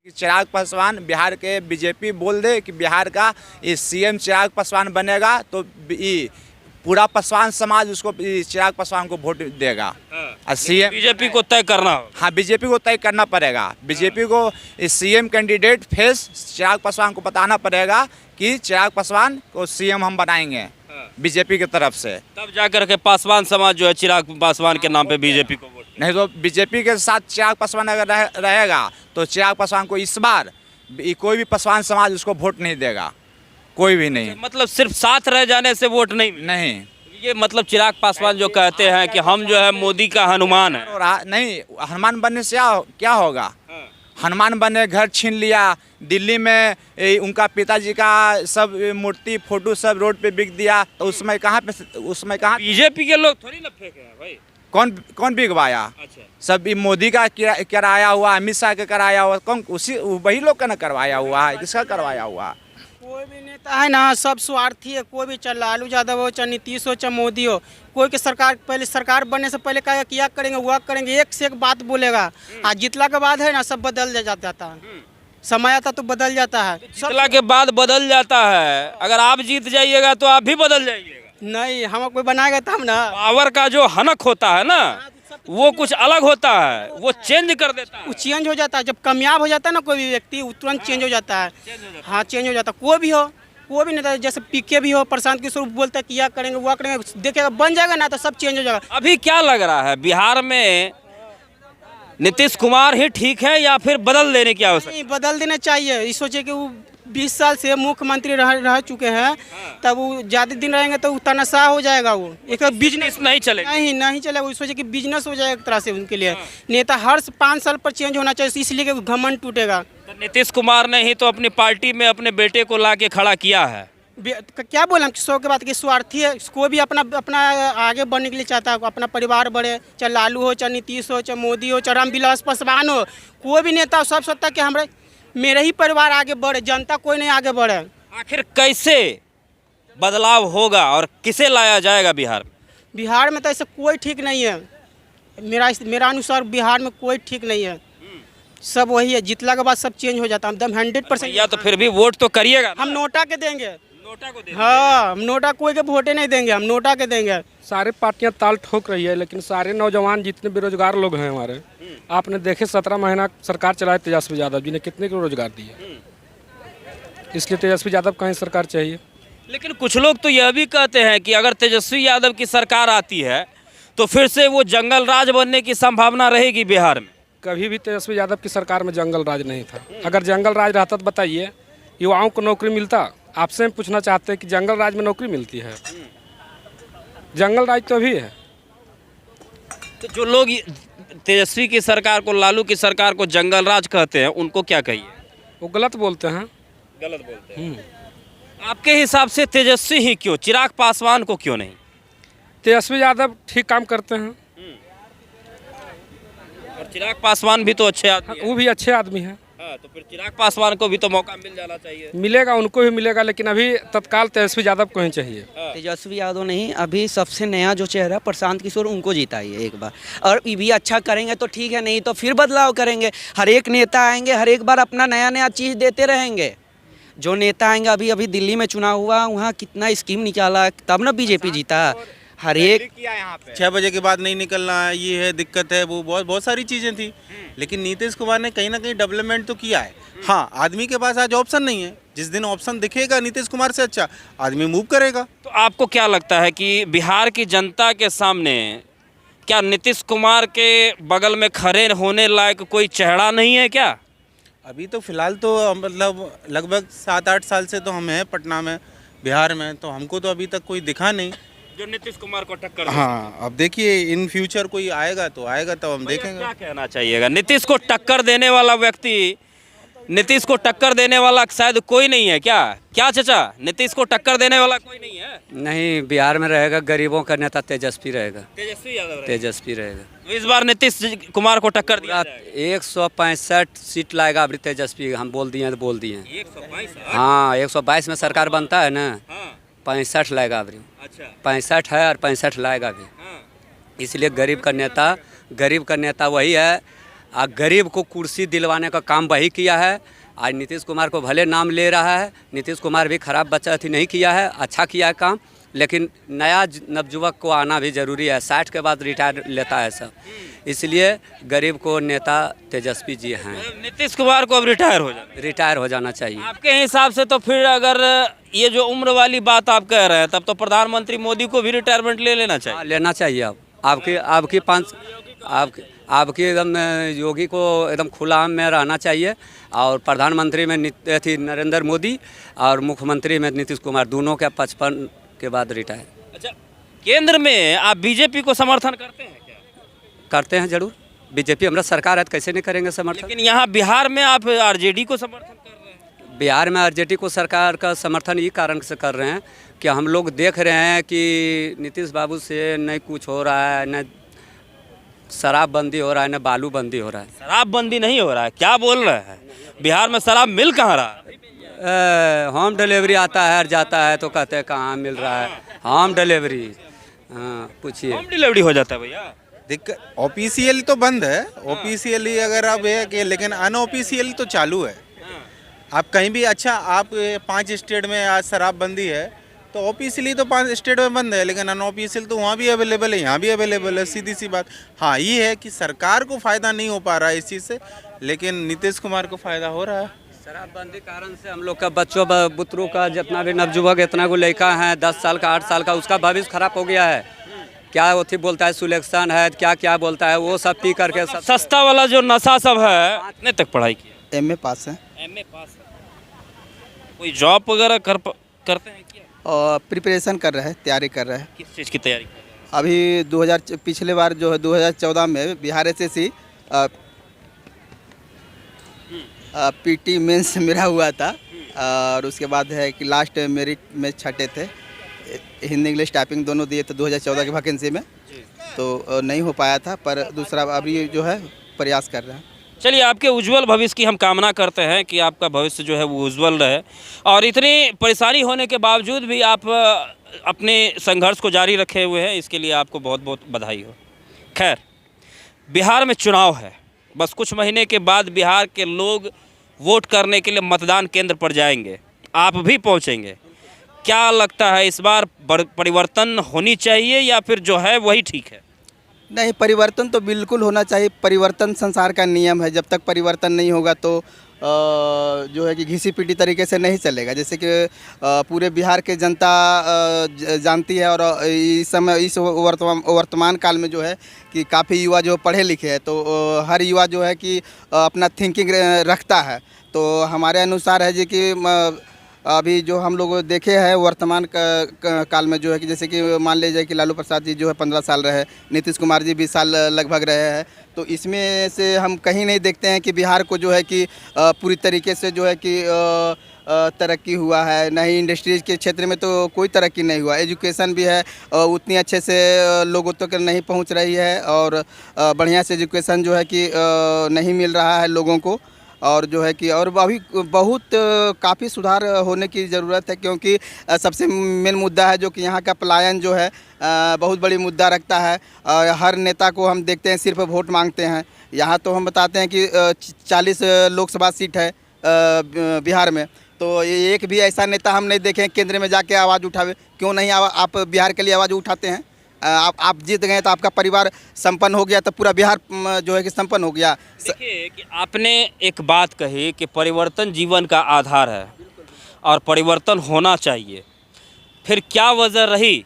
चिराग पासवान बिहार के बीजेपी बोल दे कि बिहार का इस सीएम चिराग पासवान बनेगा तो पूरा पासवान समाज उसको चिराग पासवान को वोट देगा। सीएम बीजेपी को तय करना हो। हाँ, बीजेपी को तय करना पड़ेगा। बीजेपी को इस CM candidate face Chirag Paswan को बताना पड़ेगा कि चिराग पासवान को सीएम हम बनाएंगे बीजेपी की तरफ से। तब जाकर के पासवान समाज जो है चिराग पासवान के नाम पे बीजेपी को वोट, नहीं तो बीजेपी के साथ चिराग पासवान अगर रहेगा तो चिराग पासवान को इस बार कोई भी पासवान समाज उसको वोट नहीं देगा, कोई भी नहीं। मतलब सिर्फ साथ रह जाने से वोट नहीं। ये मतलब चिराग पासवान जो कहते हैं कि हम जो है मोदी का हनुमान है। नहीं, हनुमान बनने से क्या होगा? हनुमान बने, घर छीन लिया, दिल्ली में उनका पिताजी का सब मूर्ति फोटो सब रोड पे बिक दिया, तो उसमें कहाँ बीजेपी के लोग थोड़ी ना फेंके हैं भाई। कौन बिकवाया? अच्छा। सब मोदी का कराया हुआ, अमित शाह का कराया हुआ, कौन वही लोग का ना करवाया हुआ है, किसका करवाया हुआ? कोई भी नेता है ना, सब स्वार्थी है। कोई भी चाहे लालू यादव हो, चाहे नीतीश हो, चाहे मोदी हो, कोई की सरकार बनने से पहले क्या करेंगे वह करेंगे, एक से एक बात बोलेगा। आज जितला के बाद है ना सब बदल जाता है। समय आता तो बदल जाता है। जितला के बाद बदल जाता है। अगर आप जीत जाइएगा तो आप भी बदल जाइएगा। नहीं, हम कोई बनाएगा तब ना। पावर का जो हनक होता है ना, वो कुछ अलग होता है, वो चेंज कर देता है। वो चेंज हो जाता है जब कामयाब हो जाता है ना कोई भी व्यक्ति, वो तुरंत चेंज हो जाता है। हाँ, चेंज हो जाता है। कोई भी हो, कोई भी नेता, जैसे पीके भी हो, प्रशांत किशोर बोलता है कि यह करेंगे वह करेंगे, देखेगा बन जाएगा ना तो सब चेंज हो जाएगा। अभी क्या लग रहा है बिहार में नीतीश कुमार ही ठीक है या फिर बदल देने की आवश्यकता? नहीं, बदल देना चाहिए। इस सोचे कि वो 20 साल से मुख्यमंत्री रह चुके हैं, तब वो ज़्यादा दिन रहेंगे तो तनाशाह हो जाएगा। वो एक बिजनेस नहीं चलेगा। नहीं चलेगा। वो सोचे कि बिजनेस हो जाएगा एक तरह से उनके लिए। नेता हर 5 साल पर चेंज होना चाहिए, इसलिए कि घमंड टूटेगा। तो नीतीश कुमार ने ही तो अपनी पार्टी में अपने बेटे को ला के खड़ा किया है। क्या बोला किसों के बात की स्वार्थी है। कोई भी अपना आगे बढ़ने के लिए चाहता है, अपना परिवार बढ़े, चाहे लालू हो, चाहे नीतीश हो, चाहे मोदी हो, चाहे रामविलास पासवान हो, कोई भी नेता सब सोचता है कि मेरे ही परिवार आगे बढ़े, जनता कोई नहीं आगे बढ़े। आखिर कैसे बदलाव होगा और किसे लाया जाएगा बिहार में? बिहार में तो ऐसा कोई ठीक नहीं है। मेरा अनुसार बिहार में कोई ठीक नहीं है। सब वही है, जितला के बाद सब चेंज हो जाता है एकदम 100%। या तो फिर भी वोट तो करिएगा। हम नोटा के देंगे। नोटा को देंगे? हाँ, हम नोटा कोई के वोटे नहीं देंगे, हम नोटा के देंगे। सारे पार्टियां ताल ठोक रही है, लेकिन सारे नौजवान जितने बेरोजगार लोग हैं हमारे, आपने देखे 17 महीना सरकार चलाए तेजस्वी यादव जी ने, कितने को रोजगार दिए। इसलिए तेजस्वी यादव का ही सरकार चाहिए। लेकिन कुछ लोग तो यह भी कहते हैं कि अगर तेजस्वी यादव की सरकार आती है तो फिर से वो जंगल राज बनने की संभावना रहेगी बिहार में। कभी भी तेजस्वी यादव की सरकार में जंगल राज नहीं था। अगर जंगल राज रहता तो बताइए युवाओं को नौकरी मिलता? आपसे हम पूछना चाहते हैं कि जंगल राज में नौकरी मिलती है? जंगल राज तो अभी है। तो जो लोग तेजस्वी की सरकार को, लालू की सरकार को जंगल राज कहते हैं, उनको क्या कहिए? वो गलत बोलते हैं। गलत बोलते हैं। आपके हिसाब से तेजस्वी ही क्यों, चिराग पासवान को क्यों नहीं? तेजस्वी यादव ठीक काम करते हैं और चिराग पासवान भी तो अच्छे आदमी हैं। वो भी अच्छे आदमी हैं। हाँ, तो फिर चिराग पासवान को भी तो मौका मिल जाना चाहिए। मिलेगा, उनको भी मिलेगा, लेकिन अभी तत्काल तेजस्वी यादव को ही चाहिए। तेजस्वी यादव नहीं, अभी सबसे नया जो चेहरा प्रशांत किशोर, उनको जिताइए एक बार। और ये भी अच्छा करेंगे तो ठीक है, नहीं तो फिर बदलाव करेंगे। हर एक नेता आएंगे, हर एक बार अपना नया चीज़ देते रहेंगे। जो नेता आएंगे, अभी दिल्ली में चुनाव हुआ, वहाँ कितना स्कीम निकाला, तब ना बीजेपी जीता। हर एक 6 बजे के बाद नहीं निकलना है, ये है दिक्कत है, वो बहुत सारी चीज़ें थी। लेकिन नीतीश कुमार ने कहीं ना कहीं डेवलपमेंट तो किया है। हाँ, आदमी के पास आज ऑप्शन नहीं है। जिस दिन ऑप्शन दिखेगा नीतीश कुमार से अच्छा, आदमी मूव करेगा। तो आपको क्या लगता है कि बिहार की जनता के सामने क्या नीतीश कुमार के बगल में खड़े होने लायक कोई चेहरा नहीं है क्या? अभी तो फिलहाल तो मतलब लगभग 7-8 साल से तो हम हैं पटना में, बिहार में, तो हमको तो अभी तक कोई दिखा नहीं जो नीतीश कुमार को टक्कर। हाँ, अब देखिए इन फ्यूचर कोई आएगा तो आएगा, तब हम देखेंगे। क्या कहना चाहिएगा? नीतीश को टक्कर देने वाला व्यक्ति, नीतीश को टक्कर देने वाला शायद कोई नहीं है क्या? क्या चाचा, नीतीश को टक्कर देने वाला कोई नहीं है? नहीं, बिहार में रहेगा गरीबों का नेता तेजस्वी रहेगा। तेजस्वी यादव तेजस्वी रहेगा। तो इस बार नीतीश कुमार को टक्कर दिया जाएगा। 165 सीट लाएगा अभी तेजस्वी। हम बोल दिए तो बोल दिए। 122? हाँ, 122 में सरकार बनता है ना। 65 लाएगा अभी। अच्छा, 65 है और 65 लाएगा अभी। इसलिए गरीब का नेता वही है गरीब को कुर्सी दिलवाने का काम वही किया है। आज नीतीश कुमार को भले नाम ले रहा है, नीतीश कुमार भी खराब बच्चा थी नहीं किया है, अच्छा किया है काम, लेकिन नया नवयुवक को आना भी ज़रूरी है। 60 के बाद रिटायर लेता है सब, इसलिए गरीब को नेता तेजस्वी जी हैं। नीतीश कुमार को अब रिटायर हो जाना चाहिए। आपके हिसाब से तो फिर अगर ये जो उम्र वाली बात आप कह रहे हैं, तब तो प्रधानमंत्री मोदी को भी रिटायरमेंट ले लेना चाहिए। हाँ, लेना चाहिए। अब आपकी एकदम योगी को एकदम खुला आम में रहना चाहिए, और प्रधानमंत्री में थी नरेंद्र मोदी और मुख्यमंत्री में नीतीश कुमार, दोनों के 55 के बाद रिटायर। अच्छा, केंद्र में आप बीजेपी को समर्थन करते हैं क्या? करते हैं जरूर। बीजेपी हमारा सरकार है तो कैसे नहीं करेंगे समर्थन। लेकिन यहाँ बिहार में आप आरजेडी को समर्थन कर रहे हैं। बिहार में आरजेडी को सरकार का समर्थन ये कारण से कर रहे हैं कि हम लोग देख रहे हैं कि नीतीश बाबू से न कुछ हो रहा है, न शराबबंदी हो रहा है, न बालूबंदी हो रहा है। शराबबंदी नहीं हो रहा है, क्या बोल रहे हैं? बिहार में शराब मिल कहाँ रहा है? होम डिलीवरी आता है और जाता है तो कहते हैं कहाँ मिल रहा है होम डिलीवरी। हाँ, पूछिए। होम डिलीवरी हो जाता है भैया। दिक्कत ऑफिशियल तो बंद है, ऑफिशियली अगर अब है कि, लेकिन अनऑफिशियल तो चालू है। आप कहीं भी, अच्छा आप 5 स्टेट में आज शराबबंदी है, तो ऑफिशियली तो 5 स्टेट में बंद है, लेकिन अनऑफिशियल तो वहाँ भी अवेलेबल है, यहाँ भी अवेलेबल है, सीधी सी बात। हाँ, ये है कि सरकार को फ़ायदा नहीं हो पा रहा है इस चीज़ से, लेकिन नीतीश कुमार को फ़ायदा हो रहा है। शराबबंदी कारण से हम लोग का बच्चों बुतरों का जितना भी नवयुवक इतना को लड़का है 10 साल का 8 साल का, उसका भविष्य खराब हो गया है। क्या वो थी बोलता है सुलेक्शन है, क्या क्या बोलता है, वो सब पी करके सब सस्ता वाला जो नशा सब है। कितने तक पढ़ाई की? MA पास है MA पास है। कोई जॉब वगैरह करते हैं क्या? और प्रिपरेशन कर रहे हैं, तैयारी कर रहे हैं। किस चीज़ की तैयारी कर रहे हैं? अभी 2000 पिछले बार जो है 2014 में बिहार SSC PT मेंस मेरा हुआ था, और उसके बाद है कि लास्ट मेरिट में छठे थे, हिंदी इंग्लिश टाइपिंग दोनों दिए थे 2014 की वैकेंसी में, तो नहीं हो पाया था, पर दूसरा अभी जो है प्रयास कर रहे हैं। चलिए, आपके उज्जवल भविष्य की हम कामना करते हैं कि आपका भविष्य जो है वो उज्जवल रहे, और इतनी परेशानी होने के बावजूद भी आप अपने संघर्ष को जारी रखे हुए हैं, इसके लिए आपको बहुत बहुत बधाई हो। खैर, बिहार में चुनाव है, बस कुछ महीने के बाद बिहार के लोग वोट करने के लिए मतदान केंद्र पर जाएंगे, आप भी पहुंचेंगे। क्या लगता है, इस बार परिवर्तन होनी चाहिए या फिर जो है वही ठीक है? नहीं, परिवर्तन तो बिल्कुल होना चाहिए। परिवर्तन संसार का नियम है, जब तक परिवर्तन नहीं होगा तो जो है कि घिसी पिटी तरीके से नहीं चलेगा। जैसे कि पूरे बिहार के जनता जानती है, और इस समय इस वर्तमान काल में जो है कि काफ़ी युवा जो पढ़े लिखे हैं, तो हर युवा जो है कि अपना थिंकिंग रखता है। तो हमारे अनुसार है जी कि अभी जो हम लोग देखे हैं वर्तमान काल में जो है कि जैसे कि मान लीजिए कि लालू प्रसाद जी जो है 15 साल रहे, नीतीश कुमार जी 20 साल लगभग रहे हैं, तो इसमें से हम कहीं नहीं देखते हैं कि बिहार को जो है कि पूरी तरीके से जो है कि तरक्की हुआ है। नहीं, इंडस्ट्रीज के क्षेत्र में तो कोई तरक्की नहीं हुआ। एजुकेशन भी है उतनी अच्छे से लोगों तक नहीं पहुंच रही है, और बढ़िया से एजुकेशन जो है कि नहीं मिल रहा है लोगों को, और जो है कि और अभी बहुत काफ़ी सुधार होने की ज़रूरत है, क्योंकि सबसे मेन मुद्दा है जो कि यहाँ का पलायन जो है बहुत बड़ी मुद्दा रखता है। हर नेता को हम देखते हैं सिर्फ वोट मांगते हैं। यहाँ तो हम बताते हैं कि 40 लोकसभा सीट है बिहार में, तो एक भी ऐसा नेता हम नहीं देखें केंद्र में जाके आवाज़ उठावे। क्यों नहीं आप बिहार के लिए आवाज़ उठाते हैं? आप जीत गए तो आपका परिवार संपन्न हो गया, तो पूरा बिहार जो है कि संपन्न हो गया। देखिए कि आपने एक बात कही कि परिवर्तन जीवन का आधार है और परिवर्तन होना चाहिए। फिर क्या वजह रही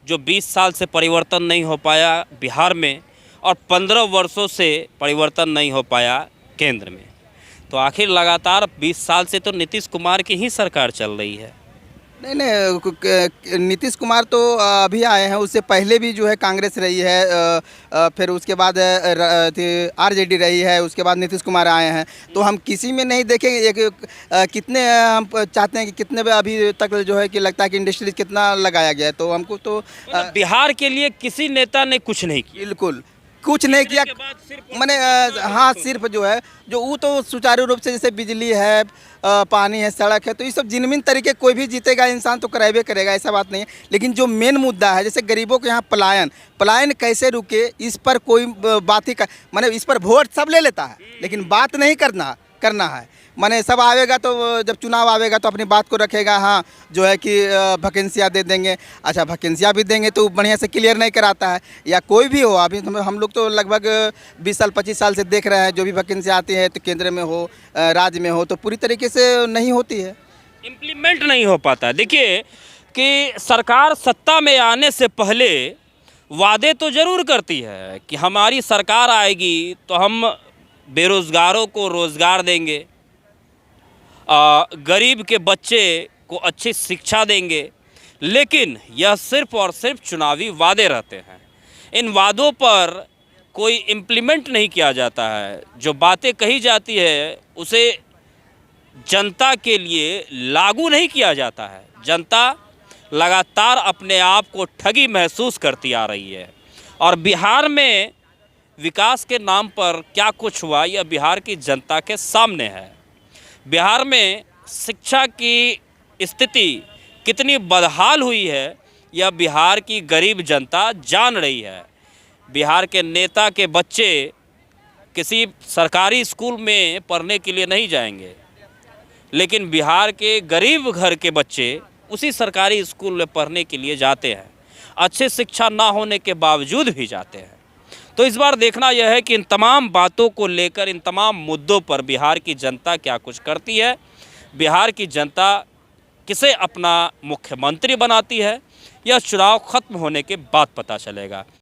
जो 20 साल से परिवर्तन नहीं हो पाया बिहार में, और 15 वर्षों से परिवर्तन नहीं हो पाया केंद्र में? तो आखिर लगातार 20 साल से तो नीतीश कुमार की ही सरकार चल रही है। नहीं, नीतीश कुमार तो अभी आए हैं, उससे पहले भी जो है कांग्रेस रही है, फिर उसके बाद आरजेडी रही है, उसके बाद नीतीश कुमार आए हैं। तो हम किसी में नहीं देखेंगे कितने हम चाहते हैं कि कितने अभी तक जो है कि लगता है कि इंडस्ट्रीज कितना लगाया गया है, तो हमको तो बिहार के लिए किसी नेता ने कुछ नहीं किया। बिल्कुल कुछ नहीं किया। के बाद सिर्फ मैंने हाँ सिर्फ जो है जो वो तो सुचारू रूप से जैसे बिजली है, पानी है, सड़क है, तो ये सब जिनमिन तरीके कोई भी जीतेगा इंसान तो करावे करेगा, ऐसा बात नहीं है। लेकिन जो मेन मुद्दा है जैसे गरीबों के यहाँ पलायन कैसे रुके, इस पर कोई बात ही माने इस पर वोट सब ले लेता है लेकिन बात नहीं करना है। माने सब आवेगा तो जब चुनाव आवेगा तो अपनी बात को रखेगा, हाँ जो है कि वैकेंसियाँ दे देंगे। अच्छा वैकेंसियाँ भी देंगे तो बढ़िया से क्लियर नहीं कराता है, या कोई भी हो। अभी हम लोग तो लगभग 20 साल 25 साल से देख रहे हैं, जो भी वैकेंसी आती है तो केंद्र में हो राज्य में हो तो पूरी तरीके से नहीं होती है, इम्प्लीमेंट नहीं हो पाता। देखिए कि सरकार सत्ता में आने से पहले वादे तो ज़रूर करती है कि हमारी सरकार आएगी तो हम बेरोज़गारों को रोज़गार देंगे, गरीब के बच्चे को अच्छी शिक्षा देंगे, लेकिन यह सिर्फ और सिर्फ चुनावी वादे रहते हैं। इन वादों पर कोई इम्प्लीमेंट नहीं किया जाता है। जो बातें कही जाती है उसे जनता के लिए लागू नहीं किया जाता है। जनता लगातार अपने आप को ठगी महसूस करती आ रही है। और बिहार में विकास के नाम पर क्या कुछ हुआ यह बिहार की जनता के सामने है। बिहार में शिक्षा की स्थिति कितनी बदहाल हुई है यह बिहार की गरीब जनता जान रही है। बिहार के नेता के बच्चे किसी सरकारी स्कूल में पढ़ने के लिए नहीं जाएंगे, लेकिन बिहार के गरीब घर के बच्चे उसी सरकारी स्कूल में पढ़ने के लिए जाते हैं, अच्छे शिक्षा ना होने के बावजूद भी जाते हैं। तो इस बार देखना यह है कि इन तमाम बातों को लेकर, इन तमाम मुद्दों पर बिहार की जनता क्या कुछ करती है, बिहार की जनता किसे अपना मुख्यमंत्री बनाती है, यह चुनाव खत्म होने के बाद पता चलेगा।